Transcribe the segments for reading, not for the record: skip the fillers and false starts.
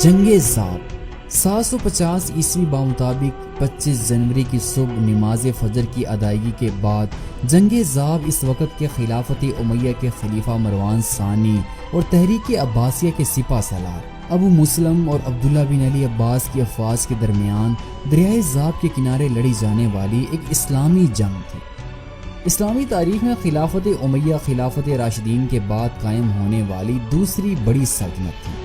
جنگ ضاب 750 عیسوی بمطابق 25 جنوری کی صبح نماز فجر کی ادائیگی کے بعد جنگ ضاب اس وقت کے خلافت امیہ کے خلیفہ مروان ثانی اور تحریک عباسیہ کے سپہ سالار ابو مسلم اور عبداللہ بن علی عباس کی افواج کے درمیان دریائے ضاب کے کنارے لڑی جانے والی ایک اسلامی جنگ تھی۔ اسلامی تاریخ میں خلافت امیہ خلافت راشدین کے بعد قائم ہونے والی دوسری بڑی سلطنت تھی۔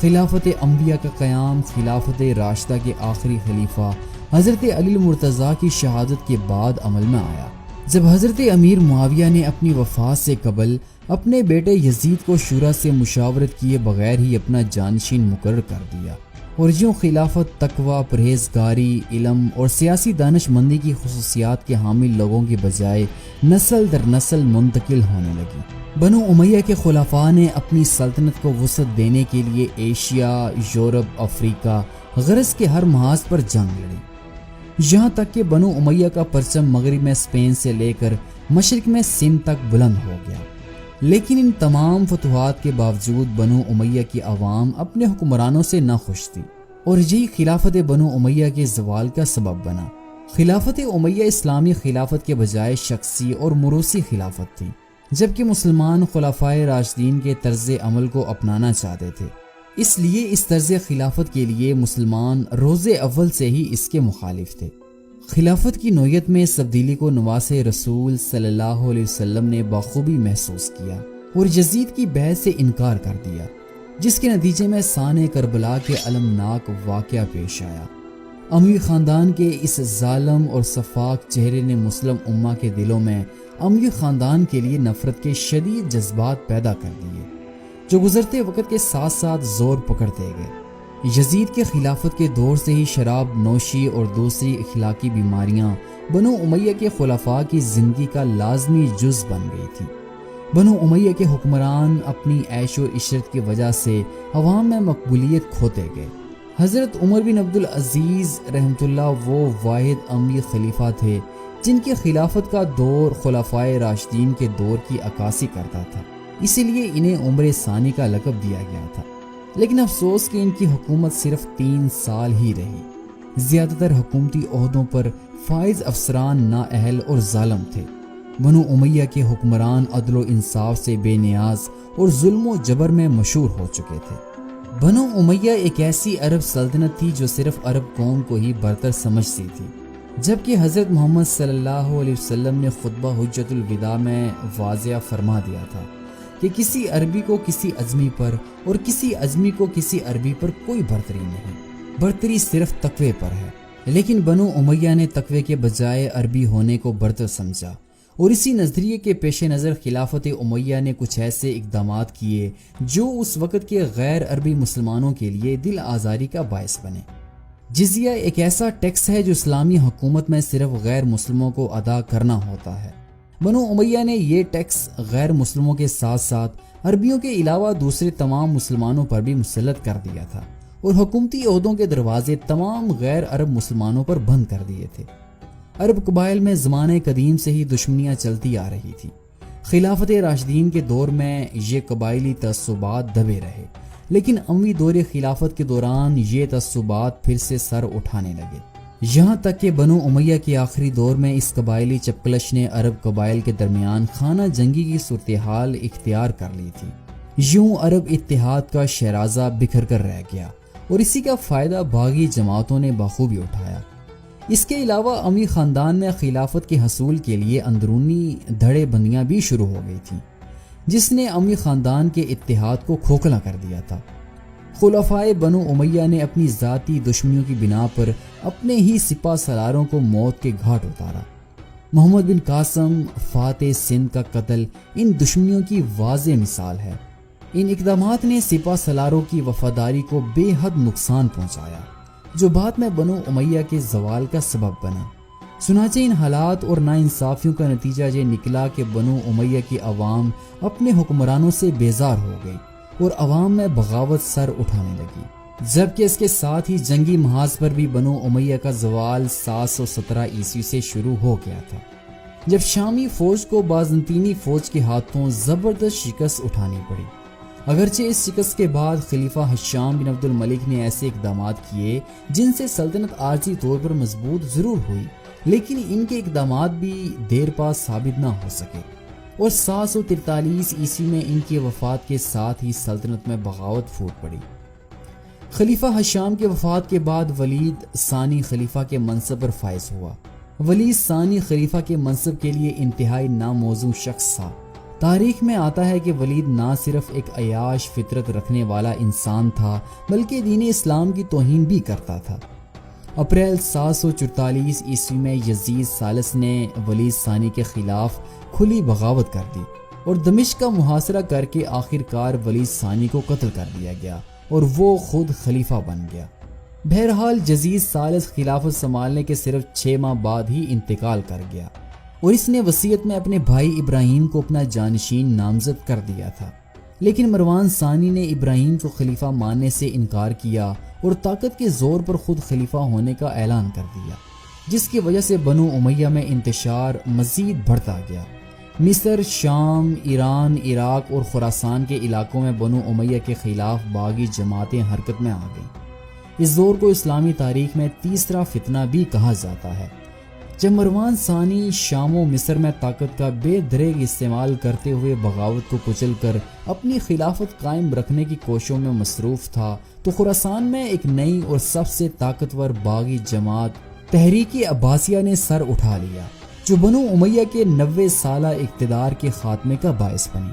خلافت انبیاء کا قیام خلافت راشدہ کے آخری خلیفہ حضرت علی المرتضیٰ کی شہادت کے بعد عمل میں آیا، جب حضرت امیر معاویہ نے اپنی وفات سے قبل اپنے بیٹے یزید کو شورا سے مشاورت کیے بغیر ہی اپنا جانشین مقرر کر دیا، اور یوں خلافت تقوی، پرہیزگاری، علم اور سیاسی دانش مندی کی خصوصیات کے حامل لوگوں کے بجائے نسل در نسل منتقل ہونے لگی۔ بنو امیہ کے خلفاء نے اپنی سلطنت کو وسعت دینے کے لیے ایشیا، یورپ، افریقہ غرض کے ہر محاذ پر جنگ لڑی، یہاں تک کہ بنو امیہ کا پرچم مغرب میں اسپین سے لے کر مشرق میں سندھ تک بلند ہو گیا۔ لیکن ان تمام فتوحات کے باوجود بنو امیہ کی عوام اپنے حکمرانوں سے نہ خوش تھی، اور یہی خلافت بنو امیہ کے زوال کا سبب بنا۔ خلافت امیہ اسلامی خلافت کے بجائے شخصی اور موروثی خلافت تھی، جبکہ مسلمان خلفائے راشدین کے طرز عمل کو اپنانا چاہتے تھے۔ اس لیے اس طرز خلافت کے لیے مسلمان روز اول سے ہی اس کے مخالف تھے۔ خلافت کی نوعیت میں اس تبدیلی کو نواس رسول صلی اللہ علیہ وسلم نے بخوبی محسوس کیا اور یزید کی بیعت سے انکار کر دیا، جس کے نتیجے میں سانِ کربلا کے المناک واقعہ پیش آیا۔ اموی خاندان کے اس ظالم اور سفاک چہرے نے مسلم امہ کے دلوں میں اموی خاندان کے لیے نفرت کے شدید جذبات پیدا کر دیے، جو گزرتے وقت کے ساتھ ساتھ زور پکڑتے گئے۔ یزید کے خلافت کے دور سے ہی شراب نوشی اور دوسری اخلاقی بیماریاں بنو امیہ کے خلفاء کی زندگی کا لازمی جز بن گئی تھی۔ بنو امیہ کے حکمران اپنی عیش و عشرت کی وجہ سے عوام میں مقبولیت کھوتے گئے۔ حضرت عمر بن عبدالعزیز رحمۃ اللہ وہ واحد اموی خلیفہ تھے جن کی خلافت کا دور خلفائے راشدین کے دور کی عکاسی کرتا تھا، اسی لیے انہیں عمر ثانی کا لقب دیا گیا تھا۔ لیکن افسوس کہ ان کی حکومت صرف 3 سال ہی رہی۔ زیادہ تر حکومتی عہدوں پر فائز افسران نااہل اور ظالم تھے۔ بنو امیہ کے حکمران عدل و انصاف سے بے نیاز اور ظلم و جبر میں مشہور ہو چکے تھے۔ بنو امیہ ایک ایسی عرب سلطنت تھی جو صرف عرب قوم کو ہی برتر سمجھتی تھی، جبکہ حضرت محمد صلی اللہ علیہ وسلم نے خطبہ حجۃ الوداع میں واضح فرما دیا تھا کہ کسی عربی کو کسی عجمی پر اور کسی عجمی کو کسی عربی پر کوئی برتری نہیں، برتری صرف تقوی پر ہے۔ لیکن بنو امیہ نے تقوی کے بجائے عربی ہونے کو برتر سمجھا، اور اسی نظریے کے پیش نظر خلافت امیہ نے کچھ ایسے اقدامات کیے جو اس وقت کے غیر عربی مسلمانوں کے لیے دل آزاری کا باعث بنے۔ جزیہ ایک ایسا ٹیکس ہے جو اسلامی حکومت میں صرف غیر مسلموں کو ادا کرنا ہوتا ہے۔ بنو امیہ نے یہ ٹیکس غیر مسلموں کے ساتھ ساتھ عربیوں کے علاوہ دوسرے تمام مسلمانوں پر بھی مسلط کر دیا تھا، اور حکومتی عہدوں کے دروازے تمام غیر عرب مسلمانوں پر بند کر دیے تھے۔ عرب قبائل میں زمانہ قدیم سے ہی دشمنیاں چلتی آ رہی تھی۔ خلافت راشدین کے دور میں یہ قبائلی تعصبات دبے رہے، لیکن اموی دور خلافت کے دوران یہ تعصبات پھر سے سر اٹھانے لگے، یہاں تک کہ بنو امیہ کے آخری دور میں اس قبائلی چپکلش نے عرب قبائل کے درمیان خانہ جنگی کی صورتحال اختیار کر لی تھی۔ یوں عرب اتحاد کا شیرازہ بکھر کر رہ گیا، اور اسی کا فائدہ باغی جماعتوں نے بخوبی اٹھایا۔ اس کے علاوہ اموی خاندان میں خلافت کے حصول کے لیے اندرونی دھڑے بندیاں بھی شروع ہو گئی تھیں، جس نے اموی خاندان کے اتحاد کو کھوکھلا کر دیا تھا۔ خلفائے بنو امیہ نے اپنی ذاتی دشمنیوں کی بنا پر اپنے ہی سپہ سالاروں کو موت کے گھاٹ اتارا۔ محمد بن قاسم فاتح سندھ کا قتل ان دشمنیوں کی واضح مثال ہے۔ ان اقدامات نے سپہ سالاروں کی وفاداری کو بے حد نقصان پہنچایا، جو بعد میں بنو امیہ کے زوال کا سبب بنا۔ چنانچہ ان حالات اور ناانصافیوں کا نتیجہ یہ نکلا کہ بنو امیہ کی عوام اپنے حکمرانوں سے بیزار ہو گئی اور عوام میں بغاوت سر اٹھانے لگی، جبکہ اس کے ساتھ ہی جنگی محاذ پر بھی بنو امیہ کا زوال 717 عیسوی سے شروع ہو گیا تھا، جب شامی فوج کو بازنطینی فوج کے ہاتھوں زبردست شکست اٹھانی پڑی۔ اگرچہ اس شکست کے بعد خلیفہ ہشام بن عبد الملک نے ایسے اقدامات کیے جن سے سلطنت عارضی طور پر مضبوط ضرور ہوئی، لیکن ان کے اقدامات بھی دیر پا ثابت نہ ہو سکے، اور 743 عیسوی میں ان کی وفات کے ساتھ ہی سلطنت میں بغاوت پھوٹ پڑی۔ خلیفہ ہشام کے وفات کے بعد ولید ثانی خلیفہ کے منصب پر فائز ہوا۔ ولید ثانی خلیفہ کے منصب کے لیے انتہائی ناموزوں شخص تھا۔ تاریخ میں آتا ہے کہ ولید نہ صرف ایک عیاش فطرت رکھنے والا انسان تھا بلکہ دین اسلام کی توہین بھی کرتا تھا۔ اپریل 744 عیسوی میں یزید ثالث نے ولید ثانی کے خلاف کھلی بغاوت کر دی اور دمشق کا محاصرہ کر کے آخر کار ولید ثانی کو قتل کر دیا گیا اور وہ خود خلیفہ بن گیا۔ بہرحال یزید ثالث خلافت سنبھالنے کے صرف 6 ماہ بعد ہی انتقال کر گیا اور اس نے وصیت میں اپنے بھائی ابراہیم کو اپنا جانشین نامزد کر دیا تھا، لیکن مروان ثانی نے ابراہیم کو خلیفہ ماننے سے انکار کیا اور طاقت کے زور پر خود خلیفہ ہونے کا اعلان کر دیا، جس کی وجہ سے بنو امیہ میں انتشار مزید بڑھتا گیا۔ مصر، شام، ایران، عراق اور خراسان کے علاقوں میں بنو امیہ کے خلاف باغی جماعتیں حرکت میں آ گئیں۔ اس دور کو اسلامی تاریخ میں تیسرا فتنہ بھی کہا جاتا ہے، جب مروان ثانی شام و مصر میں طاقت کا بے دریغ استعمال کرتے ہوئے بغاوت کو کچل کر اپنی خلافت قائم رکھنے کی کوششوں میں مصروف تھا، تو خراسان میں ایک نئی اور سب سے طاقتور باغی جماعت تحریک عباسیہ نے سر اٹھا لیا، جو بنو امیہ کے 90 سالہ اقتدار کے خاتمے کا باعث بنی۔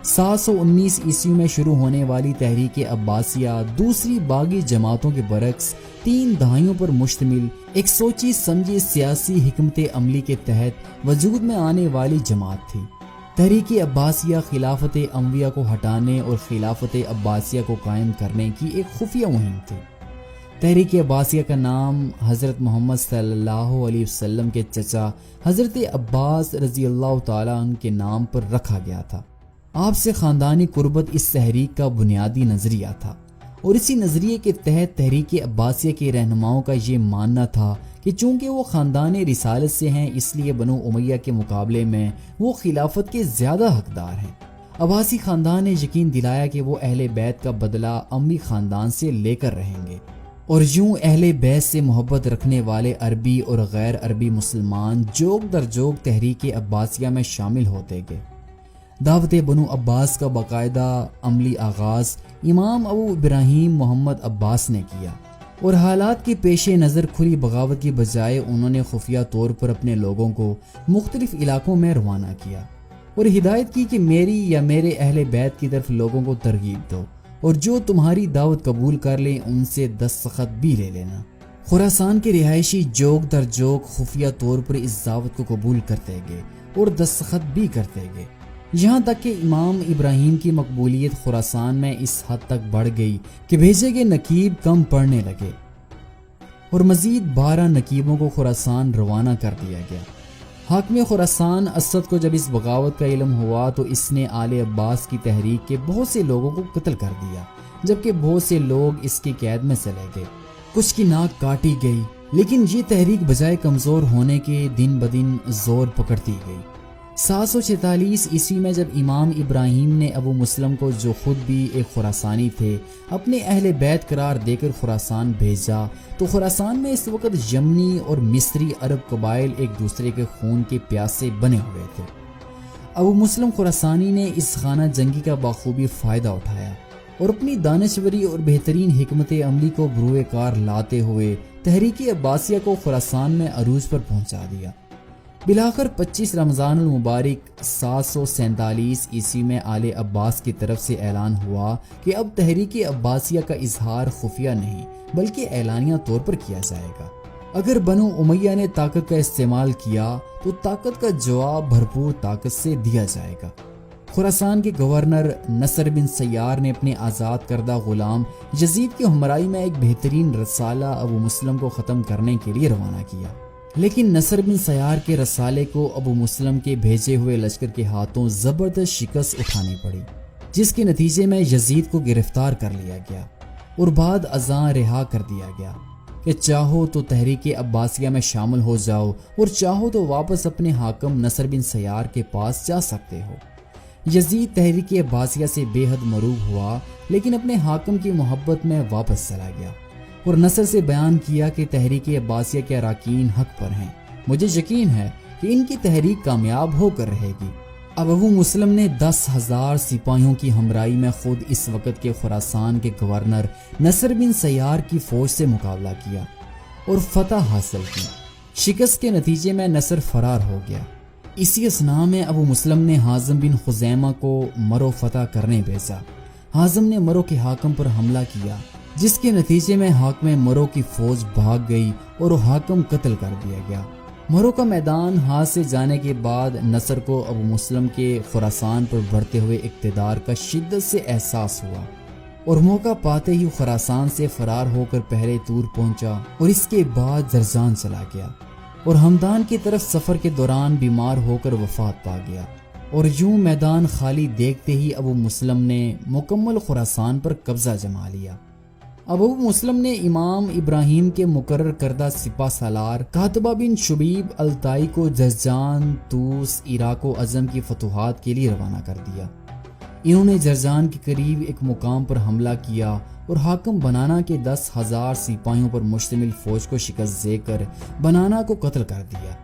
719 عیسوی میں شروع ہونے والی تحریک عباسیہ دوسری باغی جماعتوں کے برعکس 3 دہائیوں پر مشتمل ایک سوچی سمجھی سیاسی حکمت عملی کے تحت وجود میں آنے والی جماعت تھی۔ تحریک عباسیہ خلافت امویہ کو ہٹانے اور خلافت عباسیہ کو قائم کرنے کی ایک خفیہ مہم تھی۔ تحریک عباسیہ کا نام حضرت محمد صلی اللہ علیہ وسلم کے چچا حضرت عباس رضی اللہ تعالیٰ عنہ کے نام پر رکھا گیا تھا۔ آپ سے خاندانی قربت اس تحریک کا بنیادی نظریہ تھا، اور اسی نظریے کے تحت تحریک عباسیہ کے رہنماؤں کا یہ ماننا تھا کہ چونکہ وہ خاندان رسالت سے ہیں، اس لیے بنو امیہ کے مقابلے میں وہ خلافت کے زیادہ حقدار ہیں۔ عباسی خاندان نے یقین دلایا کہ وہ اہل بیت کا بدلہ امی خاندان سے لے کر رہیں گے، اور یوں اہل بیت سے محبت رکھنے والے عربی اور غیر عربی مسلمان جوگ در جوگ تحریک عباسیہ میں شامل ہوتے گئے۔ دعوت بنو عباس کا باقاعدہ عملی آغاز امام ابو ابراہیم محمد عباس نے کیا، اور حالات کے پیش نظر کھلی بغاوت کی بجائے انہوں نے خفیہ طور پر اپنے لوگوں کو مختلف علاقوں میں روانہ کیا اور ہدایت کی کہ میری یا میرے اہل بیت کی طرف لوگوں کو ترغیب دو، اور جو تمہاری دعوت قبول کر لیں ان سے دستخط بھی لے لینا۔ خراسان کے رہائشی جوگ در جوگ خفیہ طور پر اس دعوت کو قبول کرتے گئے اور دستخط بھی کرتے گئے، یہاں تک کہ امام ابراہیم کی مقبولیت خراسان میں اس حد تک بڑھ گئی کہ بھیجے گئے نقیب کم پڑنے لگے، اور مزید 12 نقیبوں کو خراسان روانہ کر دیا گیا۔ حاکم خراسان اسد کو جب اس بغاوت کا علم ہوا تو اس نے آل عباس کی تحریک کے بہت سے لوگوں کو قتل کر دیا، جبکہ بہت سے لوگ اس کی قید میں چلے گئے، کچھ کی ناک کاٹی گئی، لیکن یہ تحریک بجائے کمزور ہونے کے دن بدن زور پکڑتی گئی۔ 746 عیسوی میں جب امام ابراہیم نے ابو مسلم کو، جو خود بھی ایک خراسانی تھے، اپنے اہل بیت قرار دے کر خراسان بھیجا، تو خراسان میں اس وقت یمنی اور مصری عرب قبائل ایک دوسرے کے خون کے پیاسے بنے ہوئے تھے۔ ابو مسلم خراسانی نے اس خانہ جنگی کا بخوبی فائدہ اٹھایا اور اپنی دانشوری اور بہترین حکمت عملی کو بروئے کار لاتے ہوئے تحریک عباسیہ کو خراسان میں عروج پر پہنچا دیا۔ بلاخر 25 رمضان المبارک 747 عیسوی میں آل عباس کی طرف سے اعلان ہوا کہ اب تحریک عباسیہ کا اظہار خفیہ نہیں بلکہ اعلانیہ طور پر کیا جائے گا۔ اگر بنو امیہ نے طاقت کا استعمال کیا تو طاقت کا جواب بھرپور طاقت سے دیا جائے گا۔ خراسان کے گورنر نصر بن سیار نے اپنے آزاد کردہ غلام یزید کی ہمراہی میں ایک بہترین رسالہ ابو مسلم کو ختم کرنے کے لیے روانہ کیا، لیکن نصر بن سیار کے رسالے کو ابو مسلم کے بھیجے ہوئے لشکر کے ہاتھوں زبردست شکست اٹھانی پڑی، جس کے نتیجے میں یزید کو گرفتار کر لیا گیا اور بعد ازاں رہا کر دیا گیا کہ چاہو تو تحریک عباسیہ میں شامل ہو جاؤ اور چاہو تو واپس اپنے حاکم نصر بن سیار کے پاس جا سکتے ہو۔ یزید تحریک عباسیہ سے بے حد مروب ہوا، لیکن اپنے حاکم کی محبت میں واپس چلا گیا اور نصر سے بیان کیا کہ تحریک عباسیہ کے اراکین حق پر ہیں، مجھے یقین ہے کہ ان کی تحریک کامیاب ہو کر رہے گی۔ اب ابو مسلم نے 10,000 سپاہیوں کی ہمراہی میں خود اس وقت کے خراسان کے گورنر نصر بن سیار کی فوج سے مقابلہ کیا اور فتح حاصل کی۔ شکست کے نتیجے میں نصر فرار ہو گیا۔ اسی اثناء میں ابو مسلم نے حازم بن خزیمہ کو مرو فتح کرنے بھیجا۔ حازم نے مرو کے حاکم پر حملہ کیا، جس کے نتیجے میں حاکم مرو کی فوج بھاگ گئی اور وہ حاکم قتل کر دیا گیا۔ مرو کا میدان ہاتھ سے جانے کے بعد نصر کو ابو مسلم کے خراسان پر بڑھتے ہوئے اقتدار کا شدت سے احساس ہوا اور موقع پاتے ہی خراسان سے فرار ہو کر پہلے طور پہنچا اور اس کے بعد جرجان چلا گیا اور ہمدان کی طرف سفر کے دوران بیمار ہو کر وفات پا گیا۔ اور یوں میدان خالی دیکھتے ہی ابو مسلم نے مکمل خراسان پر قبضہ جما لیا۔ اب ابو مسلم نے امام ابراہیم کے مقرر کردہ سپہ سالار قاتبہ بن شبیب الطائی کو جرجان، طوس، عراق و عجم کی فتوحات کے لیے روانہ کر دیا۔ انہوں نے جرجان کے قریب ایک مقام پر حملہ کیا اور حاکم بنانا کے 10,000 سپاہیوں پر مشتمل فوج کو شکست دے کر بنانا کو قتل کر دیا۔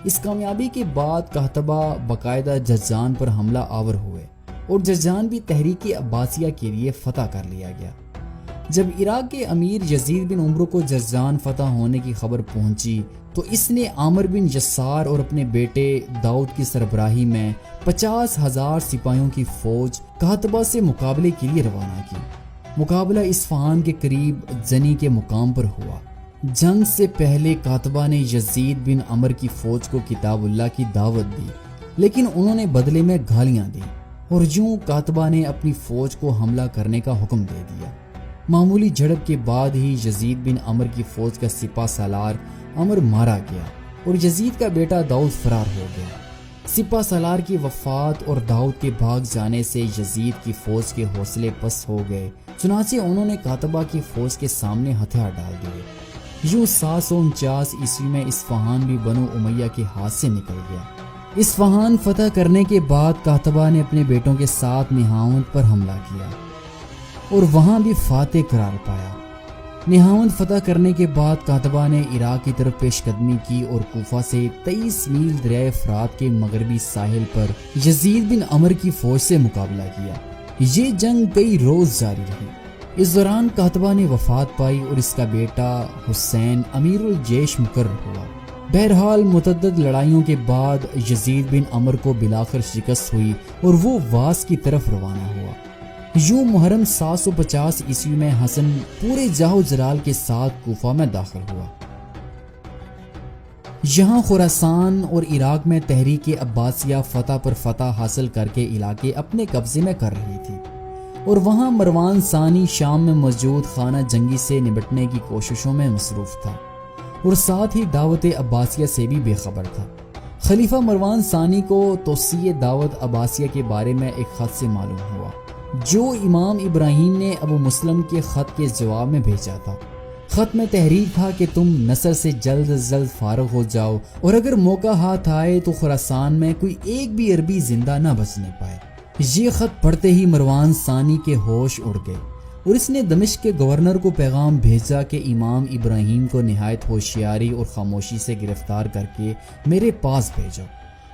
اس کامیابی کے بعد قاتبہ باقاعدہ جرجان پر حملہ آور ہوئے اور جرجان بھی تحریک عباسیہ کے لیے فتح کر لیا گیا۔ جب عراق کے امیر یزید بن عمرو کو جرجان فتح ہونے کی خبر پہنچی تو اس نے عامر بن یسار اور اپنے بیٹے داؤد کی سربراہی میں 50,000 سپاہیوں کی فوج قاتبہ سے مقابلے کے لیے روانہ کی۔ مقابلہ اصفہان کے قریب جنی کے مقام پر ہوا۔ جنگ سے پہلے قاتبہ نے یزید بن عمر کی فوج کو کتاب اللہ کی دعوت دی، لیکن انہوں نے بدلے میں گالیاں دی اور یوں قاتبہ نے اپنی فوج کو حملہ کرنے کا حکم دے دیا۔ معمولی جھڑپ کے بعد ہی یزید بن عمر کی فوج کا سپہ سالار عمر مارا گیا اور یزید کا بیٹا داؤد فرار ہو گیا۔ سپہ سالار کی وفات اور داؤد کے بھاگ جانے سے یزید کی فوج کے حوصلے پست ہو گئے، چنانچہ انہوں نے قاتبہ کی فوج کے سامنے ہتھیار ڈال دیے۔ یوں 749 عیسوی میں اصفہان بھی بنو امیہ کے ہاتھ سے نکل گیا۔ اصفہان فتح کرنے کے بعد قاتبہ نے اپنے بیٹوں کے ساتھ نہاوند پر حملہ کیا اور وہاں بھی فاتح قرار پایا۔ نہاوند فتح کرنے کے بعد قاتبہ نے عراق کی طرف پیش قدمی کی اور کوفہ سے 23 میل دریائے فرات کے مغربی ساحل پر یزید بن عمر کی فوج سے مقابلہ کیا۔ یہ جنگ کئی روز جاری رہی۔ اس دوران قاتبہ نے وفات پائی اور اس کا بیٹا حسین امیر الجیش مقرر ہوا۔ بہرحال متعدد لڑائیوں کے بعد یزید بن عمر کو بلاخر شکست ہوئی اور وہ واس کی طرف روانہ ہوا۔ یوں محرم 750 عیسوی میں حسن پورے جاہ و جلال کے ساتھ کوفہ میں داخل ہوا۔ یہاں خراسان اور عراق میں تحریک عباسیہ فتح پر فتح حاصل کر کے علاقے اپنے قبضے میں کر رہی تھی اور وہاں مروان ثانی شام میں موجود خانہ جنگی سے نمٹنے کی کوششوں میں مصروف تھا اور ساتھ ہی دعوت عباسیہ سے بھی بے خبر تھا۔ خلیفہ مروان ثانی کو توسیع دعوت عباسیہ کے بارے میں ایک خط سے معلوم ہوا جو امام ابراہیم نے ابو مسلم کے خط کے جواب میں بھیجا تھا۔ خط میں تحریر تھا کہ تم نصر سے جلد از جلد فارغ ہو جاؤ اور اگر موقع ہاتھ آئے تو خراسان میں کوئی ایک بھی عربی زندہ نہ بچنے پائے۔ یہ خط پڑھتے ہی مروان ثانی کے ہوش اڑ گئے اور اس نے دمشق کے گورنر کو پیغام بھیجا کہ امام ابراہیم کو نہایت ہوشیاری اور خاموشی سے گرفتار کر کے میرے پاس بھیجو۔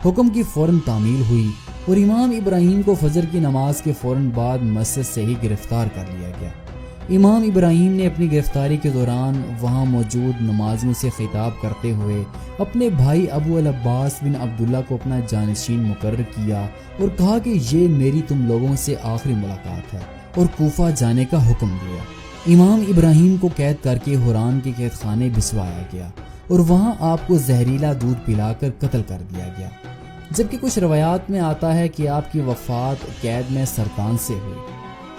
حکم کی فوراً تعمیل ہوئی اور امام ابراہیم کو فجر کی نماز کے فوراً بعد مسجد سے ہی گرفتار کر لیا گیا۔ امام ابراہیم نے اپنی گرفتاری کے دوران وہاں موجود نمازیوں سے خطاب کرتے ہوئے اپنے بھائی ابو العباس بن عبداللہ کو اپنا جانشین مقرر کیا اور کہا کہ یہ میری تم لوگوں سے آخری ملاقات ہے اور کوفہ جانے کا حکم دیا۔ امام ابراہیم کو قید کر کے حوران کے قید خانے بھجوایا گیا اور وہاں آپ کو زہریلا دودھ پلا کر قتل کر دیا گیا، جبکہ کچھ روایات میں آتا ہے کہ آپ کی وفات قید میں سرطان سے ہوئی۔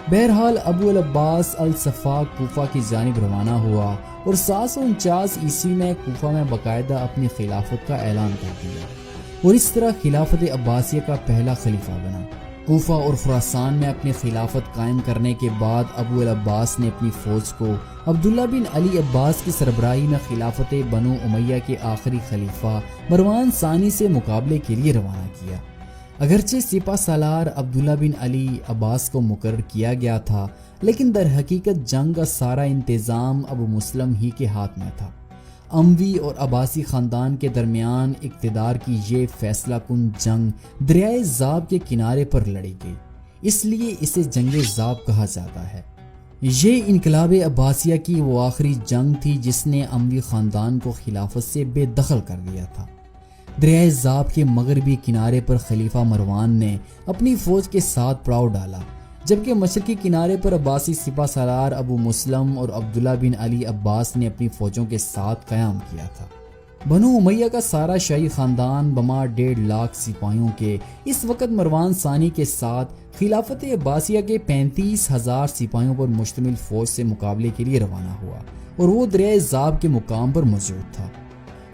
بہرحال ابو العباس الصفاق کوفہ کی جانب روانہ ہوا اور 749 عیسوی میں کوفہ میں باقاعدہ اپنی خلافت کا اعلان کر دیا اور اس طرح خلافت عباسیہ کا پہلا خلیفہ بنا۔ کوفہ اور خراسان میں اپنی خلافت قائم کرنے کے بعد ابو العباس نے اپنی فوج کو عبداللہ بن علی عباس کی سربراہی میں خلافت بنو امیہ کے آخری خلیفہ مروان ثانی سے مقابلے کے لیے روانہ کیا۔ اگرچہ سپہ سالار عبداللہ بن علی عباس کو مقرر کیا گیا تھا، لیکن در حقیقت جنگ کا سارا انتظام ابو مسلم ہی کے ہاتھ میں تھا۔ اموی اور عباسی خاندان کے درمیان اقتدار کی یہ فیصلہ کن جنگ دریائے زاب کے کنارے پر لڑی گئی، اس لیے اسے جنگ زاب کہا جاتا ہے۔ یہ انقلاب عباسیہ کی وہ آخری جنگ تھی جس نے اموی خاندان کو خلافت سے بے دخل کر دیا تھا۔ دریائے زاب کے مغربی کنارے پر خلیفہ مروان نے اپنی فوج کے ساتھ پڑاؤ ڈالا، جبکہ مشرقی کنارے پر عباسی سپہ سالار ابو مسلم اور عبداللہ بن علی عباس نے اپنی فوجوں کے ساتھ قیام کیا تھا۔ بنو امیہ کا سارا شاہی خاندان بما 1.5 لاکھ سپاہیوں کے اس وقت مروان ثانی کے ساتھ خلافت عباسیہ کے 35,000 سپاہیوں پر مشتمل فوج سے مقابلے کے لیے روانہ ہوا، اور وہ دریائے زاب کے مقام پر موجود تھا۔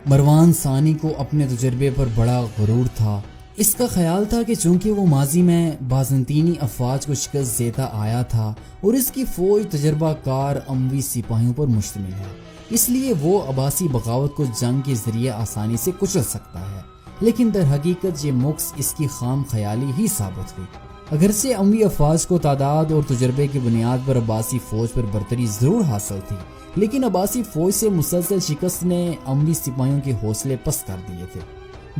مروان ثانی کو اپنے تجربے پر بڑا غرور تھا۔ اس کا خیال تھا کہ چونکہ وہ ماضی میں بازنطینی افواج کو شکست دیتا آیا تھا اور اس کی فوج تجربہ کار اموی سپاہیوں پر مشتمل ہے، اس لیے وہ عباسی بغاوت کو جنگ کے ذریعے آسانی سے کچل سکتا ہے، لیکن در حقیقت یہ مکس اس کی خام خیالی ہی ثابت ہوئی۔ اگرچہ اموی افواج کو تعداد اور تجربے کی بنیاد پر عباسی فوج پر برتری ضرور حاصل تھی، لیکن عباسی فوج سے مسلسل شکست نے اموی سپاہیوں کے حوصلے پست کر دیے تھے۔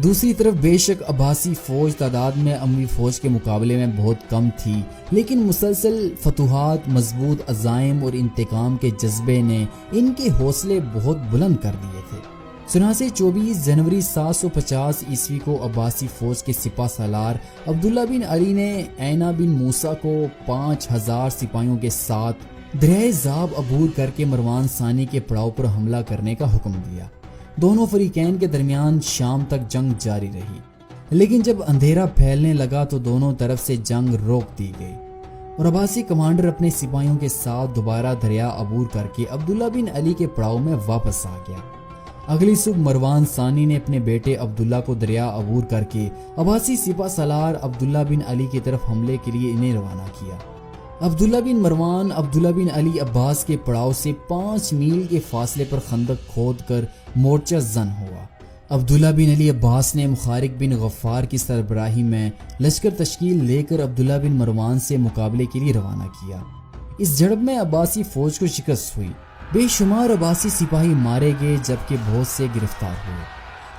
دوسری طرف بے شک عباسی فوج تعداد میں اموی فوج کے مقابلے میں بہت کم تھی، لیکن مسلسل فتوحات، مضبوط عزائم اور انتقام کے جذبے نے ان کے حوصلے بہت بلند کر دیے تھے۔ چنانچہ 24 جنوری 750 عیسوی کو عباسی فوج کے سپہ سالار عبداللہ بن علی نے عینہ بن موسیٰ کو 5,000 سپاہیوں کے ساتھ دریائے زاب عبور کر کے مروان ثانی کے پڑاؤ پر حملہ کرنے کا حکم دیا۔ دونوں فریقین کے درمیان شام تک جنگ جاری رہی، لیکن جب اندھیرا پھیلنے لگا تو دونوں طرف سے جنگ روک دی گئی اور عباسی کمانڈر اپنے سپاہیوں کے ساتھ دوبارہ دریا عبور کر کے عبداللہ بن علی کے پڑاؤ میں واپس آ گیا۔ اگلی صبح مروان ثانی نے اپنے بیٹے عبداللہ کو دریا عبور کر کے عباسی سپہ سالار عبداللہ بن علی کی طرف حملے کے لیے انہیں روانہ کیا۔ عبداللہ بن مروان عبداللہ بن علی عباس کے پڑاؤ سے 5 میل کے فاصلے پر خندق کھود کر مورچہ زن ہوا۔ عبداللہ بن علی عباس نے مخارق بن غفار کی سربراہی میں لشکر تشکیل لے کر عبداللہ بن مروان سے مقابلے کے لیے روانہ کیا۔ اس جھڑپ میں عباسی فوج کو شکست ہوئی، بے شمار عباسی سپاہی مارے گئے جبکہ بہت سے گرفتار ہوئے۔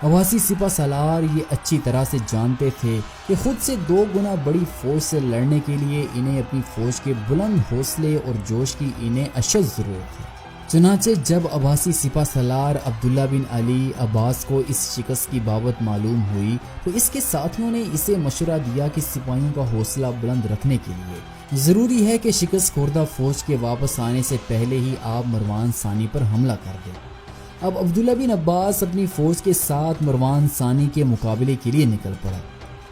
عباسی سپہ سالار یہ اچھی طرح سے جانتے تھے کہ خود سے 2 گنا بڑی فوج سے لڑنے کے لیے انہیں اپنی فوج کے بلند حوصلے اور جوش کی انہیں اشد ضرورت ہے۔ چنانچہ جب عباسی سپہ سالار عبداللہ بن علی عباس کو اس شکست کی بابت معلوم ہوئی تو اس کے ساتھیوں نے اسے مشورہ دیا کہ سپاہیوں کا حوصلہ بلند رکھنے کے لیے ضروری ہے کہ شکست خوردہ فوج کے واپس آنے سے پہلے ہی آپ مروان ثانی پر حملہ کر دیں۔ اب عبداللہ بن عباس اپنی فوج کے ساتھ مروان ثانی کے مقابلے کے لیے نکل پڑا۔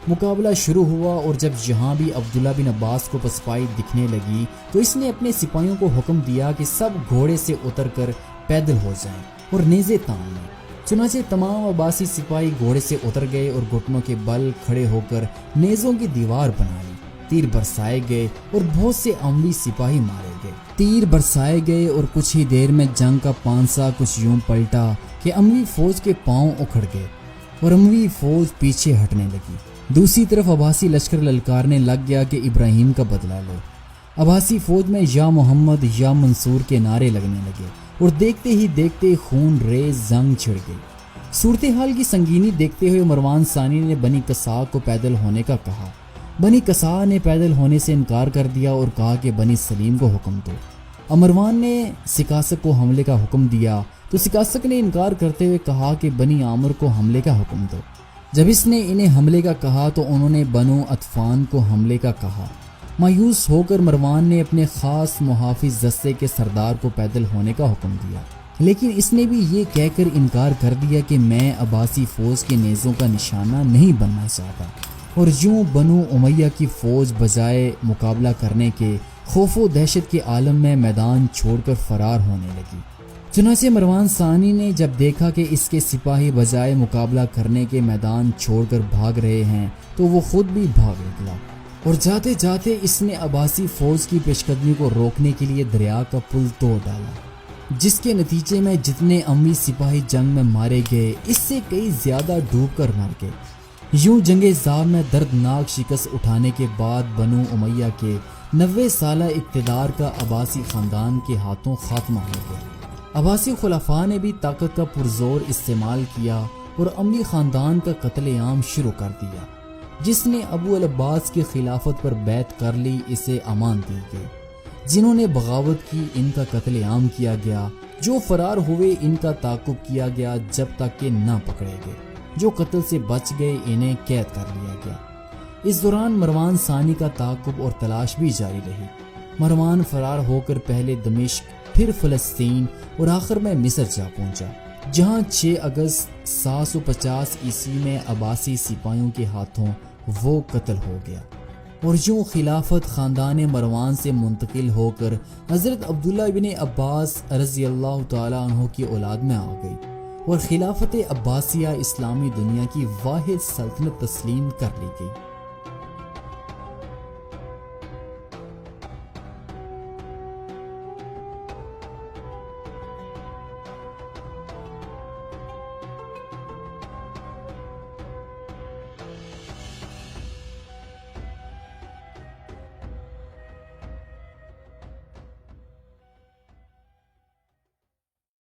مقابلہ شروع ہوا اور جب جہاں بھی عبداللہ بن عباس کو پسپائی دکھنے لگی تو اس نے اپنے سپاہیوں کو حکم دیا کہ سب گھوڑے سے اتر کر پیدل ہو جائیں اور نیزے تان لیں۔ چنانچہ تمام عباسی سپاہی گھوڑے سے اتر گئے اور گھٹنوں کے بل کھڑے ہو کر نیزوں کی دیوار بنا لی۔ تیر برسائے گئے اور بہت سے اموی سپاہی مارے گئے۔ تیر برسائے گئے اور کچھ ہی دیر میں جنگ کا پانسا کچھ یوں پلٹا کہ اموی فوج کے پاؤں اکھڑ گئے اور اموی فوج پیچھے ہٹنے لگی۔ دوسری طرف عباسی لشکر للکارنے لگ گیا کہ ابراہیم کا بدلہ لو۔ عباسی فوج میں یا محمد یا منصور کے نعرے لگنے لگے اور دیکھتے ہی دیکھتے خون ریز جنگ چھڑ گئی۔ صورتحال کی سنگینی دیکھتے ہوئے مروان ثانی نے بنی قصاع کو پیدل ہونے کا کہا۔ بنی قصاع نے پیدل ہونے سے انکار کر دیا اور کہا کہ بنی سلیم کو حکم دو۔ مروان نے سکاسک کو حملے کا حکم دیا تو سکاسک نے انکار کرتے ہوئے کہا کہ بنی عامر کو حملے کا حکم دو۔ جب اس نے انہیں حملے کا کہا تو انہوں نے بنو اطفان کو حملے کا کہا۔ مایوس ہو کر مروان نے اپنے خاص محافظ دستے کے سردار کو پیدل ہونے کا حکم دیا، لیکن اس نے بھی یہ کہہ کر انکار کر دیا کہ میں عباسی فوج کے نیزوں کا نشانہ نہیں بننا چاہتا، اور یوں بنو امیہ کی فوج بجائے مقابلہ کرنے کے خوف و دہشت کے عالم میں میدان چھوڑ کر فرار ہونے لگی۔ چنانچہ مروان ثانی نے جب دیکھا کہ اس کے سپاہی بجائے مقابلہ کرنے کے میدان چھوڑ کر بھاگ رہے ہیں تو وہ خود بھی بھاگ نکلا، اور جاتے جاتے اس نے عباسی فوج کی پیشقدمی کو روکنے کے لیے دریا کا پل توڑ ڈالا، جس کے نتیجے میں جتنے اموی سپاہی جنگ میں مارے گئے اس سے کئی زیادہ ڈوب کر مر گئے۔ یوں جنگ عذاب میں دردناک شکست اٹھانے کے بعد بنو امیہ کے 90 سالہ اقتدار کا عباسی خاندان کے ہاتھوں خاتمہ ہو گیا۔ عباسی خلفاء نے بھی طاقت کا پرزور استعمال کیا اور اموی خاندان کا قتل عام شروع کر دیا۔ جس نے ابو العباس کی خلافت پر بیعت کر لی اسے امان دی گئی۔ جنہوں نے بغاوت کی ان کا قتل عام کیا گیا، جو فرار ہوئے ان کا تعاقب کیا گیا جب تک کہ نہ پکڑے گئے، جو قتل سے بچ گئے انہیں قید کر لیا گیا۔ اس دوران مروان ثانی کا تعاقب اور تلاش بھی جاری رہی۔ مروان فرار ہو کر پہلے دمشق، پھر فلسطین اور آخر میں مصر جا پہنچا، جہاں 6 اگست 750 عیسوی میں عباسی سپاہیوں کے ہاتھوں وہ قتل ہو گیا، اور یوں خلافت خاندان مروان سے منتقل ہو کر حضرت عبداللہ بن عباس رضی اللہ تعالیٰ عنہ کی اولاد میں آ گئی، اور خلافت عباسیہ اسلامی دنیا کی واحد سلطنت تسلیم کر لی گئی۔